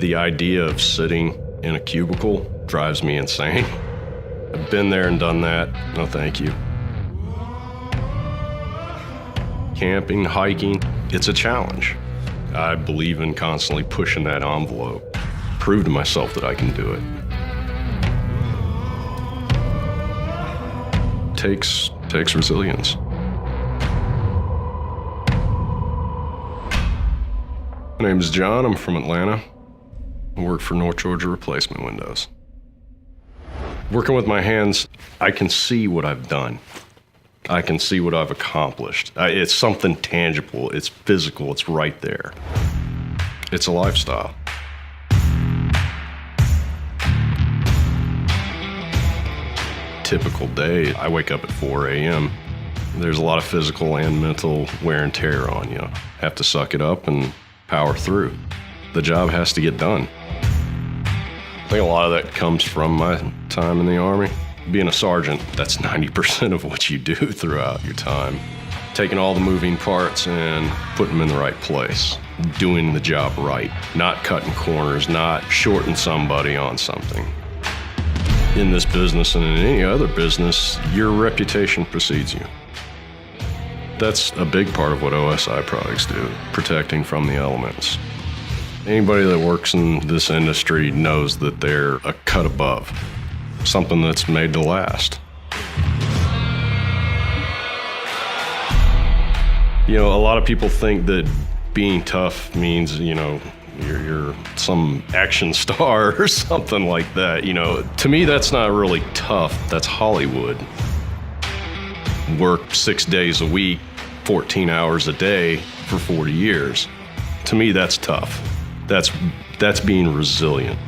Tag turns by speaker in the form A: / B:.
A: The idea of sitting in a cubicle drives me insane. I've been there and done that. No, thank you. Camping, hiking, it's a challenge. I believe in constantly pushing that envelope. Prove to myself that I can do it. Takes resilience. My name is John. I'm from Atlanta. I work for North Georgia Replacement Windows. Working with my hands, I can see what I've done. I can see what I've accomplished. It's something tangible. It's physical. It's right there. It's a lifestyle. Typical day, I wake up at 4 a.m. There's a lot of physical and mental wear and tear on you. Have to suck it up and power through. The job has to get done. I think a lot of that comes from my time in the Army. Being a sergeant, that's 90% of what you do throughout your time. Taking all the moving parts and putting them in the right place. Doing the job right. Not cutting corners, not shorting somebody on something. In this business and in any other business, your reputation precedes you. That's a big part of what OSI products do, protecting from the elements. Anybody that works in this industry knows that they're a cut above, something that's made to last. You know, a lot of people think that being tough means, you know, you're some action star or something like that. You know, to me, that's not really tough. That's Hollywood. Work 6 days a week, 14 hours a day for 40 years. To me, that's tough. That's being resilient.